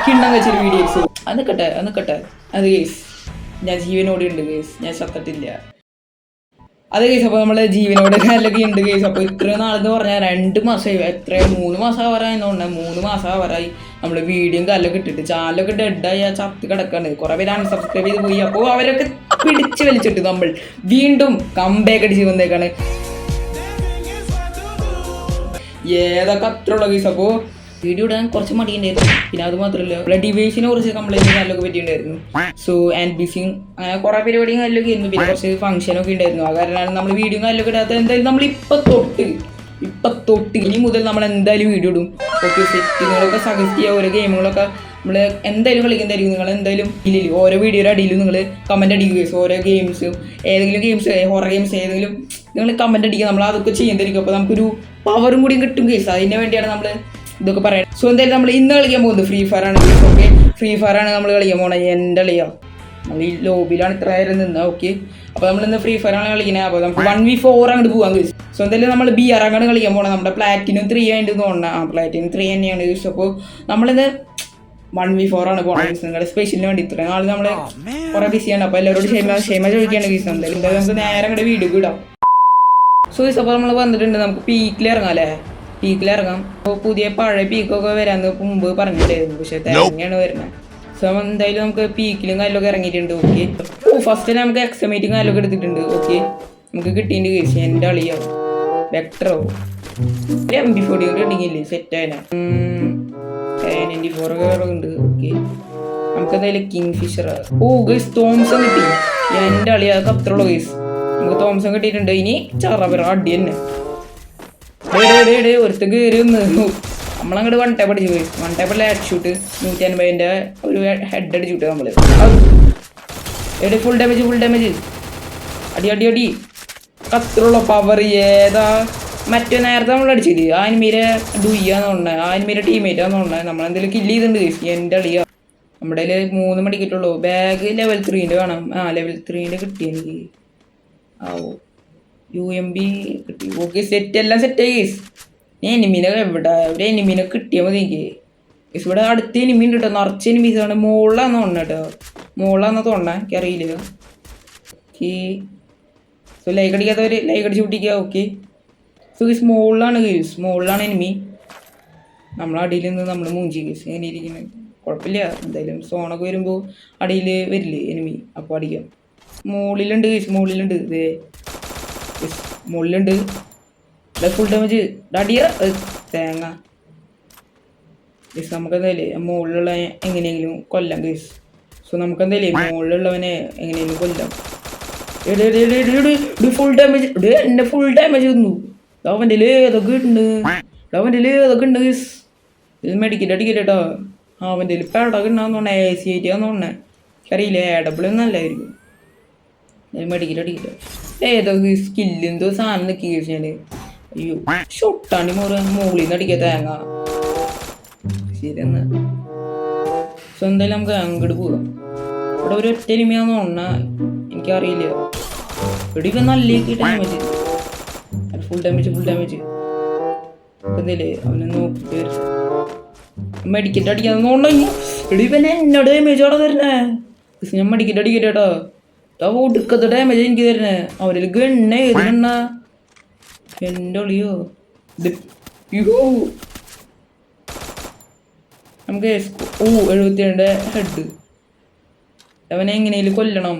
കിണ്ണം വെച്ചൊരു വീഡിയോസ് അതൊക്കെ അത് കേസ് ഞാൻ ജീവനോടെ ഉണ്ട് കേസ്, ഞാൻ ചത്തിട്ടില്ല. അത് കേസ്. അപ്പോൾ നമ്മളെ ജീവനോടെ നല്ലൊക്കെ ഉണ്ട് കേസ്. അപ്പോൾ ഇത്രയും നാളെന്ന് പറഞ്ഞാൽ 2 മാസമായി, 3 മാസം ആവാറായെന്നുകൊണ്ട് 3 മാസം ആവാറായി നമ്മൾ വീഡിയോയും കാലൊക്കെ ഇട്ടിട്ട്. ചാനലൊക്കെ ഡെഡായി ആ ചത്ത് കിടക്കാണ്. കുറേ പേര് അൺസബ്സ്ക്രൈബ് ചെയ്ത് പോയി. അപ്പോൾ അവരൊക്കെ പിടിച്ച് വലിച്ചിട്ട് നമ്മൾ വീണ്ടും കംബാക്ക് അടിച്ച് വന്നേക്കാണ്. ഏതൊക്കെ അത്രയുള്ള കേസ്. അപ്പോൾ വീഡിയോ ഇടാൻ കുറച്ച് മടിയുണ്ടായിരുന്നു. പിന്നെ അത് മാത്രമല്ല നമ്മളെ ഡിവൈസിനെ കുറച്ച് കംപ്ലൈൻറ്റ് കാര്യങ്ങളൊക്കെ പറ്റിയിട്ടുണ്ടായിരുന്നു. സോ ആൻഡ് ബിസിങ് അങ്ങനെ കുറേ പരിപാടിയും കാര്യങ്ങളൊക്കെ ആയിരുന്നു. പിന്നെ കുറച്ച് ഫംഗ്ഷനൊക്കെ ഉണ്ടായിരുന്നു. ആ കാരണമാണ് നമ്മൾ വീഡിയോ കാര്യങ്ങളൊക്കെ ഇടാത്ത. എന്തായാലും നമ്മൾ ഇപ്പം തൊട്ട് ഇനി മുതൽ നമ്മൾ എന്തായാലും വീഡിയോ ഇടും. ഓക്കെ, സെറ്റിങ്ങളൊക്കെ സജസ്റ്റ് ചെയ്യുക. ഓരോ ഗെയിമുകളൊക്കെ നമ്മൾ എന്തായാലും കളിക്കുന്നതായിരിക്കും. നിങ്ങൾ എന്തായാലും ഇല്ല ഓരോ വീഡിയോയുടെ അടിയിലും നിങ്ങൾ കമൻറ്റ് അടിക്കുക. ഓരോ ഗെയിംസും ഏതെങ്കിലും ഗെയിംസ് ഹൊറർ ഗെയിംസ് ഏതെങ്കിലും നിങ്ങൾ കമൻറ്റ് അടിക്കുക. നമ്മൾ അതൊക്കെ ചെയ്യുന്നതായിരിക്കും. അപ്പോൾ നമുക്കൊരു പവറും കൂടി കിട്ടും കേസ്. അതിന് വേണ്ടിയാണ് നമ്മൾ ഇതൊക്കെ പറയാം. സോ എന്തായാലും നമ്മൾ ഇന്ന് കളിക്കാൻ പോകുന്നത് ഫ്രീ ഫയർ ആണ്. ഓക്കെ, ഫ്രീ ഫയർ ആണ് നമ്മൾ കളിക്കാൻ പോകുന്നത്. എൻ്റെ കളിയാ നമ്മൾ ഈ ലോബിയിലാണ് ഇത്ര നേരം നിന്നത്. ഓക്കെ, അപ്പോൾ നമ്മളിന്ന് ഫ്രീ ഫയർ ആണ് കളിക്കുന്നത്. അപ്പോൾ നമുക്ക് 1v4 അങ്ങോട്ട് പോകാൻ കഴിയും. സോ എന്തായാലും നമ്മൾ BR അങ്ങോട്ട് കളിക്കാൻ പോകണം. നമ്മുടെ പ്ലാറ്റിനം 3 ആയിട്ട് തോന്നണം. പ്ലാറ്റിനം 3 തന്നെയാണ് യൂസ്. അപ്പോൾ നമ്മളിന്ന് 1v4 ആണ് പോകണം. നിങ്ങളുടെ സ്പെഷ്യലിന് വേണ്ടി ഇത്രയും നാൾ നമ്മൾ കുറേ ബിസിയാണ്. അപ്പോൾ എല്ലാവരോടും ക്ഷമ ചോദിക്കുകയാണ് ഗീസ്. എന്തായാലും നമുക്ക് നേരെ അങ്ങോട്ട് വീഡിയോ ഇടാം. സോ അപ്പോൾ നമ്മൾ വന്നിട്ടുണ്ട്. നമുക്ക് പീക്കിൽ ഇറങ്ങാം അല്ലേ? പീക്കിൽ ഇറങ്ങാം. അപ്പോൾ പുതിയ പഴയ പീക്കൊക്കെ വരാമെന്ന് മുമ്പ് പറഞ്ഞിട്ടായിരുന്നു. പക്ഷേ തേങ്ങയാണ് വരുന്നത്. സോ എന്തായാലും നമുക്ക് പീക്കിലും കാലൊക്കെ ഇറങ്ങിയിട്ടുണ്ട്. ഓക്കെ, ഫസ്റ്റ് നമുക്ക് എക്സമേറ്റും കാലൊക്കെ എടുത്തിട്ടുണ്ട്. ഓക്കെ, നമുക്ക് കിട്ടിയിട്ടുണ്ട് കേസ്. എൻ്റെ അളിയോ വെക്ടറോ MP40 കൂടെ ഉണ്ടെങ്കിലേ സെറ്റായന 94 ഒക്കെ ഉണ്ട്. ഓക്കെ, നമുക്ക് എന്തായാലും കിങ് ഫിഷർ. ഗൈസ് തോംസൺ കിട്ടി. എൻ്റെ അളിയ അതൊക്കെ അത്രയുള്ളൂ ഗൈസ്. നമുക്ക് തോംസൺ കിട്ടിയിട്ടുണ്ട്. ഇനി ചറവറ അടി തന്നെ. ഒരുത്ത കയറി ഒന്ന് നമ്മളങ്ങോട്ട് 1 ടൈപ്പ് അടിച്ചു പോയി. 1 ടൈപ്പ് ഹെഡ് ഷൂട്ട് 150ൻ്റെ ഒരു ഹെഡ് അടിച്ചുവിട്ട് നമ്മൾ. ഫുൾ ഡാമേജ് അടി അത്രയുള്ള പവർ. ഏതാ മറ്റേ നേരത്തെ നമ്മൾ അടിച്ചില്ലേ ആ എനിമീരെ ഡുയ്യാന്ന് തോന്നുന്നത്. ആ എനിമീരെ ടീമേറ്റാന്ന് തോന്നുന്നത്. നമ്മളെന്തെങ്കിലും കില്ല് ചെയ്തിട്ടുണ്ട് കേസ്. എൻ്റെ അളിയ നമ്മുടെ കയ്യിൽ 3 മണിക്കിട്ടുള്ളൂ. ബാഗ് ലെവൽ 3ൻ്റെ വേണം. ലെവൽ 3ൻ്റെ കിട്ടി എനിക്ക്. UMB കിട്ടി. ഓക്കെ, സെറ്റ് എല്ലാം സെറ്റായി കേസ്. ഞാൻ എനിമീനെ എവിടെ ഒരു എനിമീനെ കിട്ടിയാൽ മതി എനിക്ക് കേസ്. ഇവിടെ അടുത്ത എനിമീ ഉണ്ട് കേട്ടോ. നിറച്ച് എനിമീസാണ്. മുകളിലാന്ന് തോന്നണം കേട്ടോ. മുകളിലാന്ന് തോന്നണേ, എനിക്കറിയില്ല. ഓക്കെ, സോ ലൈക്ക് അടിക്കാത്തവർ ലൈക്ക് അടിച്ച് പൊട്ടിക്കുക. ഓക്കെ, സോ കേസ് മുകളിലാണ് കേസ്. മുകളിലാണ് എനിമി. നമ്മളടിയിൽ നിന്ന് നമ്മൾ മൂഞ്ചി കേസ്. എങ്ങനെ ഇരിക്കുന്നത് കുഴപ്പമില്ല. എന്തായാലും സോണൊക്കെ വരുമ്പോൾ അടിയിൽ വരില്ലേ എനിമി, അപ്പോൾ അടിക്കാം. മുകളിലുണ്ട് കേസ്. മുകളിലുണ്ട്. ഇതേ മുകളിലുണ്ട്. ഫുൾ ഡാമേജ് അടിയ തേങ്ങ കേസ്. നമുക്കെന്തായാലും മുകളിലുള്ള എങ്ങനെയെങ്കിലും കൊല്ലാം കേസ്. സോ നമുക്കെന്തായാലും മുകളിലുള്ളവനെ എങ്ങനെയെങ്കിലും കൊല്ലാം. ഫുൾ ഡാമേജ് എന്നെ ഫുൾ ഡാമേജ് തന്നു. അവൻ്റെ ഏതൊക്കെ ഉണ്ട് കേസ്. ഇത് മെഡിക്കറ്റ് അടിക്കട്ടോ. അവൻ്റെ പെടൊക്കെ ഉണ്ടാന്ന് തോന്നണേ. AC8 ആന്ന് തോന്നണേ. എനിക്കറിയില്ല. AW നല്ലതായിരിക്കും. മെഡിക്കറ്റ് അടിക്കട്ടെ. ഏതോ സ്കില്ലെന്തോ സാധനം നിൽക്കി കേസ്. ഞാൻ അയ്യോ ഷൊട്ടാണി മുകളിൽ നിന്ന് അടിക്കുക തേങ്ങ. ശരിയെന്നാ. സോ എന്തായാലും നമുക്ക് അങ്ങോട്ട് പോകാം. ഇവിടെ ഒരു ഒറ്റ എനിമിയാന്ന് തോന്നണ. എനിക്കറിയില്ല. ഇവിടെ ഇപ്പം നല്ല ഡാമേജ്. ഫുൾ ഡാമേജ് എന്തേലേ അവനെ നോക്കിട്ട് മെഡിക്കറ്റ് അടിക്കാന്ന് തോന്നുന്നു. ഇവിടെ ഇവനെ എന്നോട് ഡാമേജ് അവിടെ തരണേ. ഞാൻ മെഡിക്കറ്റ് അടിക്കട്ടെ കേട്ടോ. ഒടുക്കത്തെ ഡാമേജ് എനിക്ക് തരണേ. അവരിൽ ഗണ്ണ ഏത് ഗണ്ണ എൻ്റെ ഒളിയോ. നമുക്ക് 72 ഹെഡ്. അവനെ എങ്ങനെയും കൊല്ലണം.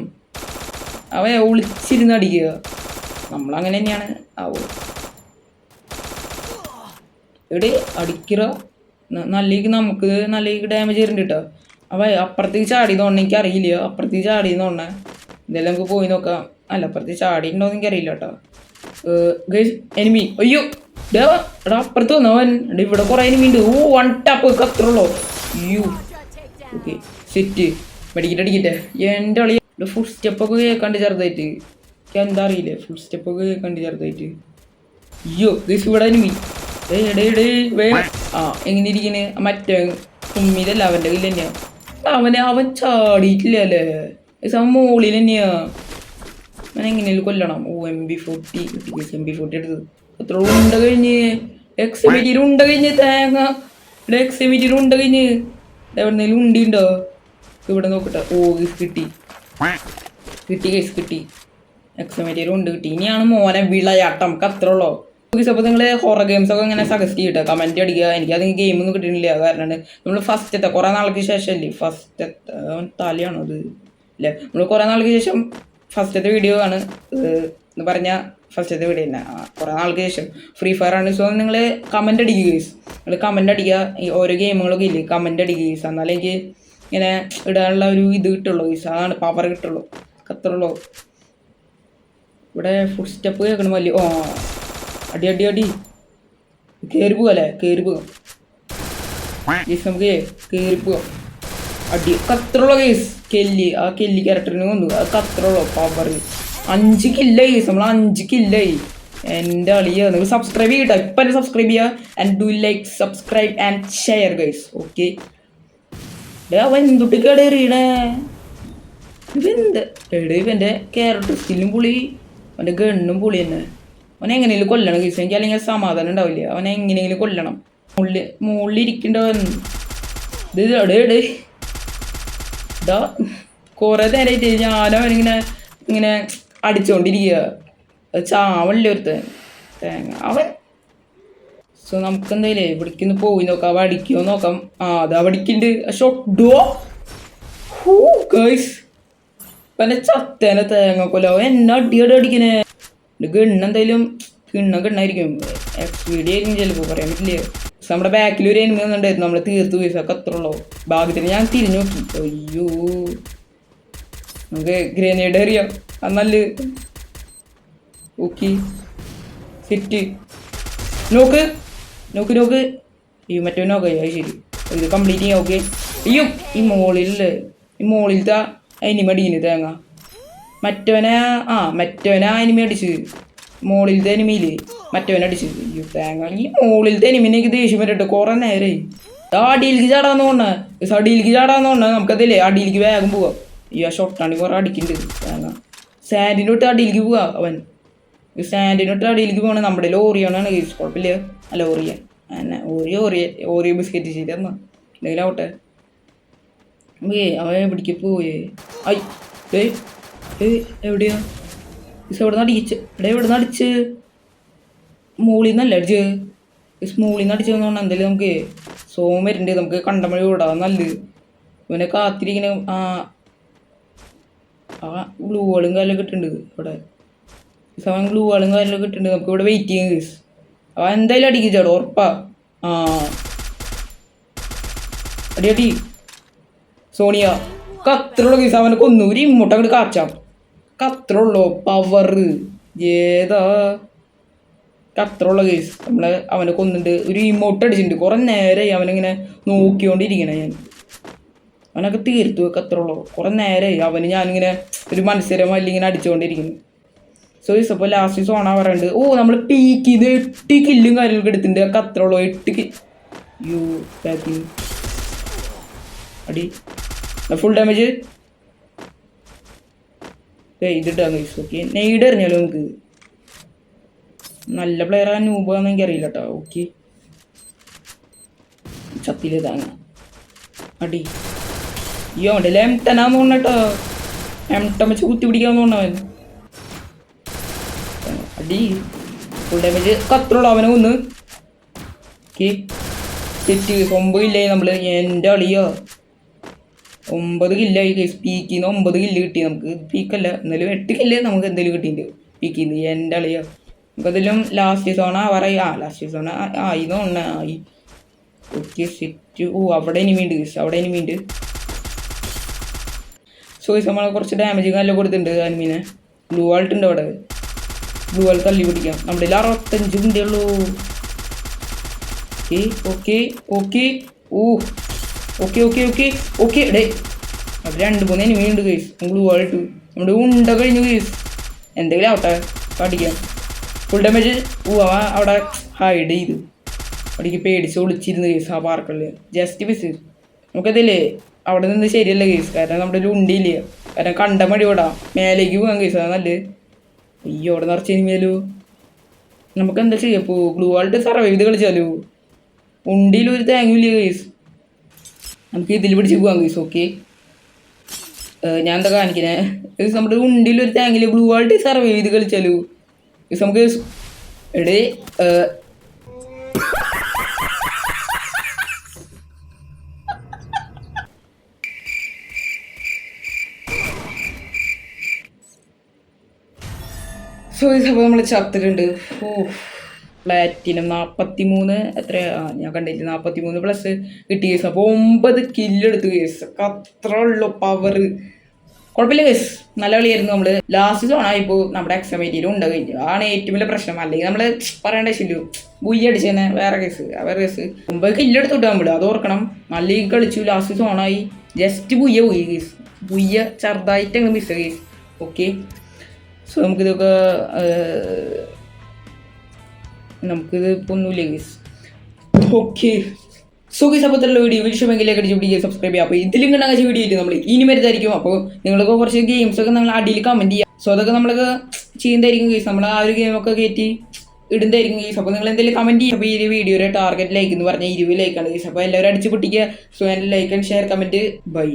അവൻ ഒളിച്ചിരുന്ന് അടിക്കുക. നമ്മളങ്ങനെ തന്നെയാണ്. ഇവിടെ അടിക്കുക നമുക്ക് നല്ല ഡാമേജ് വരുന്നുണ്ട് കേട്ടോ. അവ അപ്പുറത്തേക്ക് ചാടിയെന്ന് എനിക്ക് അറിയില്ല. അപ്പുറത്തേക്ക് ചാടിയെന്ന് തോന്നണേ. എന്തായാലും നമുക്ക് പോയി നോക്കാം. അല്ല, അപ്പുറത്തേക്ക് ചാടിയിട്ടുണ്ടോന്ന് എനിക്കറിയില്ല കേട്ടോ. എനിമി അയ്യോ എടാ അപ്പുറത്ത് വന്നവൻ. ഇവിടെ കുറെ എനിമി ഉണ്ട്. 1 ടാപ്പ് അത്രയുള്ളൂ. അയ്യോ ഓക്കെ, സെറ്റ് അടിക്കട്ടെ. എൻ്റെ അളി ഫുൾ സ്റ്റെപ്പൊക്കെ കേൾക്കാണ്ട് ചെറുതായിട്ട്. എനിക്ക് എന്താ അറിയില്ലേ, ഫുൾ സ്റ്റെപ്പൊക്കെ കേൾക്കാണ്ട് ചെറുതായിട്ട്. അയ്യോ ഗൈസ് ഇവിടെ എനിമി. എങ്ങനെ ഇരിക്കണേ മറ്റേ കുമ്മിതല്ല അവൻ്റെ കയ്യിൽ തന്നെയാ. അവൻ ചാടിയിട്ടില്ല അല്ലേ. അവൻ മുകളിൽ തന്നെയാ. അവൻ എങ്ങനെയാലും കൊല്ലണം. MP40 MP40 എടുത്തത് അത്ര ഉണ്ട കഴിഞ്ഞ്. XM80 ഉണ്ട കഴിഞ്ഞ് തേങ്ങ. ഇവിടെ XM80 ഉണ്ട കഴിഞ്ഞ്. എവിടെന്നെങ്കിലും ഉണ്ടി ഉണ്ടോ? ഇവിടെ നോക്കട്ടെ. ഓ കിട്ടി കിട്ടി കേസ് കിട്ടി. എക്സമേറ്റിയർ ഉണ്ട് കിട്ടി. ഇനിയാണ് മോനെ വിളയാട്ടം. നമുക്ക് അത്ര ഉള്ളോ. അപ്പോൾ നിങ്ങൾ ഹൊറർ ഗെയിംസ് ഒക്കെ ഇങ്ങനെ സജസ്റ്റ് ചെയ്യട്ടെ, കമൻറ്റ് അടിക്കുക. എനിക്കത് ഗെയിമൊന്നും കിട്ടുന്നില്ല. കാരണം നമ്മൾ ഫസ്റ്റത്തെ കുറേ നാൾക്ക് ശേഷമല്ലേ ഫസ്റ്റത്തെ തലയാണോ അത് അല്ലേ, നമ്മൾ കുറേ നാൾക്ക് ശേഷം ഫസ്റ്റത്തെ വീഡിയോ ആണ് എന്ന് പറഞ്ഞാൽ ഫസ്റ്റത്തെ വീഡിയോ തന്നെ കുറേ നാൾക്ക് ശേഷം ഫ്രീ ഫയർ ആണ്. സോ നിങ്ങൾ കമൻറ്റ് അടിക്കുക ഗെയ്സ്. നിങ്ങൾ കമൻറ്റ് അടിക്കുക. ഈ ഓരോ ഗെയിമുകളൊക്കെ ഇല്ലേ കമൻറ്റ് അടിക്കുക ഗെയ്സ്. എന്നാലേ എനിക്ക് ഇങ്ങനെ ഇടാനുള്ള ഒരു ഇത് കിട്ടുള്ളൂ ഗെയ്സ്. അതാണ് പവർ കിട്ടുള്ളൂ. അത്രയുള്ളൂ. ഇവിടെ ഫുഡ് സ്റ്റെപ്പ് കേൾക്കണം വലിയ. ഓ അടി അടി അടി കയറി പോകല്ലേ, കയറി പോകാം ഗെയ്സ്. നമുക്ക് കയറി പോകാം. അടി കത്രയുള്ള കേസ്. കെല്ലി ആ കെല്ലി ക്യാരക്ടറിന് വന്നു. അത് കത്രയുള്ള പവർ. 5 കില്ലായി കേസ്. നമ്മൾ 5 കില്ലായി. എൻ്റെ അളിയ. നിങ്ങൾ സബ്സ്ക്രൈബ് ചെയ്യട്ടോ. ഇപ്പം തന്നെ സബ്സ്ക്രൈബ് ചെയ്യുക. And do like subscribe and share guys. Okay. അവൻ എന്തുട്ടി കടറിയണേ ഇതെന്ത് എടേ. ഇവൻ്റെ ക്യാരക്ടർ സ്കില്ലും പുളി, അവൻ്റെ ഗണ്ണും പുളി തന്നെ. അവനെ എങ്ങനെയെങ്കിലും കൊല്ലണം ഗൈസ്. എനിക്ക് അല്ലെങ്കിൽ സമാധാനം ഉണ്ടാവില്ല. അവനെ എങ്ങനെയെങ്കിലും കൊല്ലണം. മുകളിൽ ഇരിക്കണ്ടവൻ. ഇത് എടേ എടേ ഇതാ കുറേ നേരമായിട്ട് ഞാനവനിങ്ങനെ ഇങ്ങനെ അടിച്ചുകൊണ്ടിരിക്കുക. അത് ചാവല്ലേ ഒരുത്തൻ തേങ്ങ അവൻ. സോ നമുക്ക് എന്തായാലേ ഇവിടേക്കൊന്ന് പോയി നോക്കാം. അവ അടിക്കുമോ നോക്കാം. അത് അടിക്കുന്നുണ്ട്. ഷോട്ടോ ഗൈസ്. പിന്നെ ചത്തേനെ തേങ്ങ കൊല്ലോ. എന്നെ അടിയോടെ അടിക്കണേ. ഗണ്ണെന്തായാലും ഗണ്ണായിരിക്കും. XVD ആയിരിക്കും ചിലപ്പോൾ, പറയാൻ പറ്റില്ല. നമ്മുടെ ബാക്കിൽ ഒരു എനിമി വന്നിട്ടുണ്ടായിരുന്നു. നമ്മൾ തീർത്ത് പൈസക്ക് അത്രയുള്ളൂ. ഭാഗ്യത്തിന് ഞാൻ തിരിഞ്ഞു നോക്കി. അയ്യോ നമുക്ക് ഗ്രനേഡ് എറിയാം. അത് നല്ല ഓക്കെ സെറ്റ്. നോക്ക് നോക്ക് നോക്ക്. ഈ മറ്റോ നോക്കാം. അത് ശരി. ഇത് കംപ്ലീറ്റ് ചെയ്യാം. ഓക്കെ. അയ്യോ ഈ മുകളിലത്തെ എനിമ അടിക്കുന്നു തേങ്ങ. മറ്റവനെ എനിമ അടിച്ച്. മുകളിലത്തെ എനിമയില് മറ്റവനെ അടിച്ച്. അയ്യോ തേങ്ങ. ഈ മുകളിലത്തെ എനിമിനേക്ക് ദേഷ്യം വരട്ടെ. കുറേ നേരമായി. അടിയിലേക്ക് ചാടാന്ന് തോന്നണേ. അടിയിലേക്ക് ചാടാന്ന് തോന്നണേ. നമുക്കതില്ലേ അടിയിലേക്ക് വേഗം പോവാം. ഈ ഷോട്ടാണ് കുറേ അടിക്കുന്നുണ്ട് തേങ്ങ. സാൻഡിനോട്ട് അടിയിലേക്ക് പോവാ അവൻ. സാൻഡിനോട്ട് അടിയിലേക്ക് പോകണേ. നമ്മുടെ ഓറിയോണാണ് കേസ്. കുഴപ്പമില്ല. അല്ല എന്നെ ഓറിയോ ബിസ്ക്കറ്റ് ശരി എന്നാ എന്തെങ്കിലും ആവട്ടെ. അവൻ എവിടേക്ക് പോയേ? എവിടെയാ എവിടെ നിന്ന് അടിച്ച്? എവിടെ നിന്ന് അടിച്ച്? മോളിൽ നിന്നല്ല അടിച്ച്. മോളിൽ നിന്ന് അടിച്ചതെന്ന് പറഞ്ഞാൽ എന്തായാലും നമുക്ക് സോം വരുന്നുണ്ട്. നമുക്ക് കണ്ടമഴ വിടാം. നല്ലത്. ഇവനെ കാത്തിരിക്കണ ഗ്ലൂ വാളും കാലൊക്കെ ഇട്ടിട്ടുണ്ട് ഇവിടെ. അവൻ ഗ്ലൂ വാളും കാലൊക്കെ ഇട്ടിട്ടുണ്ട്. നമുക്ക് ഇവിടെ വെയിറ്റ് ചെയ്യാം കേസ്. അവൻ എന്തായാലും അടിക്കും ചേട്ടോ, ഉറപ്പാ. അടി അടി സോണിയ. കത്രയുള്ളൂ കേസ്. അവനെ കൊന്നു. ഒരു ഇമ്മോട്ട് അങ്ങോട്ട് കാച്ചാം. കത്രയുള്ളൂ പവർ. ഏതാ കത്രയുള്ള കേസ്. അവനെ കൊന്നിട്ട് ഒരു ഇമോട്ട് അടിച്ചിട്ടുണ്ട്. കുറേ നേരമായി അവനിങ്ങനെ നോക്കിക്കൊണ്ടിരിക്കണേ. ഞാൻ അവനൊക്കെ തീർത്തു. കത്രയുള്ളൂ കുറേ നേരമായി അവന് ഞാനിങ്ങനെ ഒരു മത്സരം ഇങ്ങനെ അടിച്ചുകൊണ്ടിരിക്കുന്നു. സോ ഇപ്പോൾ ലാസ്റ്റ് സോണ പറയുന്നുണ്ട്. നമ്മൾ പീക്ക് ചെയ്ത് 8 കില്ലും കാര്യങ്ങളൊക്കെ എടുത്തിട്ടുണ്ട്. കത്രയുള്ളൂ 8 യു ബാക്കിങ് അടി ഫുൾ ഡാമേജ്. ഇതിട്ടാ ഗൈസ്. ഓക്കെ നെയ്ഡ് എറിഞ്ഞാലോ നമുക്ക്. നല്ല പ്ലെയർ ആ നൂബാന്ന് എനിക്കറിയില്ല കേട്ടോ. ഓക്കെ ചത്തില് താങ്ങ അടി. അയ്യോ അവൻ്റെ എംടനാന്ന് തോന്നണ കേട്ടോ. എംടം വെച്ച് കുത്തി പിടിക്കാന്ന് തോന്നവൻ. അടി ഫുൾ ഡാമേജ്. കത്രയുള്ളൂ അവനെ ഒന്ന്. Okay set. 9 കില്ലായി നമ്മൾ. എൻ്റെ അളിയോ 9 കില്ലായി കേസ്. പീക്കിൽ നിന്ന് 9 കില്ല് കിട്ടി നമുക്ക്. പീക്കല്ല എന്നാലും 8 കില്ല് നമുക്ക് എന്തെങ്കിലും കിട്ടിയിട്ടുണ്ട് പീക്കിൽ നിന്ന്. എൻ്റെ അളിയോ നമുക്കതിലും ലാസ്റ്റ് സോണ പറയാ. ലാസ്റ്റ് സോണ ആയി തോന്നണ ആയി. Okay set. അവിടെ ഇനിമീണ്ട് കേസ്. അവിടെ ഇനിമീണ്ട്. സോ നമ്മൾ കുറച്ച് ഡാമേജ് നല്ല കൊടുത്തിട്ടുണ്ട് അനിമീനെ. ബ്ലൂ ആൾട്ടുണ്ട് അവിടെ. ബ്ലൂ ആൾ തല്ലി പിടിക്കാം. നമ്മുടെ 65 മിനിറ്റേ ഉള്ളൂ. Okay okay okay okay okay okay okay day. അത് 2-3 എനിമിയുണ്ട് കേസ്. ബ്ലൂ ആൾട്ട് നമ്മുടെ ഉണ്ട കഴിഞ്ഞു കേസ്. എന്തെങ്കിലും ആവട്ടെ പഠിക്കാം. Full damage. അവൻ അവിടെ ഹൈഡ് ചെയ്തു. അവിടേക്ക് പേടിച്ച് ഒളിച്ചിരുന്നു കേസ്. ആ പാർക്കുള്ളിൽ ജസ്റ്റ് മിസ്. നമുക്കതില്ലേ അവിടെ നിന്ന് ശരിയല്ല കേസ്. കാരണം നമ്മുടെ ഒരു ഉണ്ടിയില്ല. കാരണം കണ്ട മടി വിടാം. മേലേക്ക് പോകാൻ കേസ്. അത് നല്ലത്. അയ്യോ അവിടെ നിറച്ച് എനിമിയാലോ. നമുക്ക് എന്താ ചെയ്യാം? ബ്ലൂ ആൾട്ട് സർവൈവ് ചെയ്ത് കളിച്ചാലോ. ഉണ്ടിയിൽ ഒരു തേങ്ങയില്ല കേസ്. നമുക്ക് ഇതിൽ പിടിച്ച് പോകാം ഗൈസ്. ഓക്കെ, ഞാൻ എന്താ കാണിക്കണേ, നമ്മുടെ ഉണ്ടിൽ ഒരു ടാങ്കിൽ ബ്ലൂ ആൾട്ട് സർവൈവ് ചെയ്ത് കളിച്ചാലോ ഗൈസ്. നമുക്ക് എടേ സോ അപ്പോൾ നമ്മൾ ചത്തിട്ടുണ്ട്. പ്ലാറ്റിനം 43 എത്രയാ ഞാൻ കണ്ടില്ല, 43 പ്ലസ് കിട്ടി കേസ്. അപ്പോൾ 9 കില്ലെടുത്തു കേസ്. അത്ര ഉള്ളു പവർ. കുഴപ്പമില്ല കേസ്, നല്ല കളിയായിരുന്നു. നമ്മൾ ലാസ്റ്റ് സോണായിപ്പോൾ നമ്മുടെ എക്സമേറ്റിയിലും ഉണ്ട് കഴിഞ്ഞു. ആണ് ഏറ്റവും വലിയ പ്രശ്നം. അല്ലെങ്കിൽ നമ്മൾ പറയേണ്ട ആവശ്യമില്ലു, ബുയ്യ അടിച്ചു തന്നെ. വേറെ കേസ് 9 കില്ലെടുത്തു വിട്ടാൽ നമ്മൾ അത് ഓർക്കണം. നല്ല കളിച്ചു, ലാസ്റ്റ് സോണായി, ജസ്റ്റ് ബുയ്യ പോയി കേസ്. ബുയ്യ ചെറുതായിട്ട് അങ്ങ് മിസ് കേസ്. ഓക്കെ, സോ നമുക്കിതൊക്കെ ഇപ്പോൾ ഒന്നുമില്ല ഗീസ്. ഓക്കെ, സോ ഗീസ് അപ്പോഴത്തുള്ള വീഡിയോ ഇഷ്ടമെങ്കിൽ അടിച്ച് പിടിക്കുക, സബ്സ്ക്രൈബ് ചെയ്യുക. അപ്പോൾ ഇതിലും കണ്ടാൽ വീഡിയോ ആയിട്ട് നമ്മൾ ഇനി വരുന്നതായിരിക്കും. അപ്പോൾ നിങ്ങൾക്ക് കുറച്ച് ഗെയിംസൊക്കെ നിങ്ങൾ അടിയിൽ കമൻറ്റ് ചെയ്യുക. സോ അതൊക്കെ നമ്മളൊക്കെ ചെയ്യുന്നതായിരിക്കും ഗീസ്. നമ്മൾ ആ ഒരു ഗെയിമൊക്കെ കയറ്റി ഇടുന്നതായിരിക്കും ഗീസ്. അപ്പോൾ നിങ്ങൾ എന്തെങ്കിലും കമൻറ്റ് ചെയ്യുക. അപ്പോൾ ഈ വീഡിയോയുടെ ടാർഗറ്റ് ലൈക്ക് എന്ന് പറഞ്ഞാൽ 20 ലൈക്കാണ് ഗീസ്. അപ്പോൾ എല്ലാവരും അടിച്ച് പൊട്ടിക്കുക. സോ എൻ്റെ like and share comment by.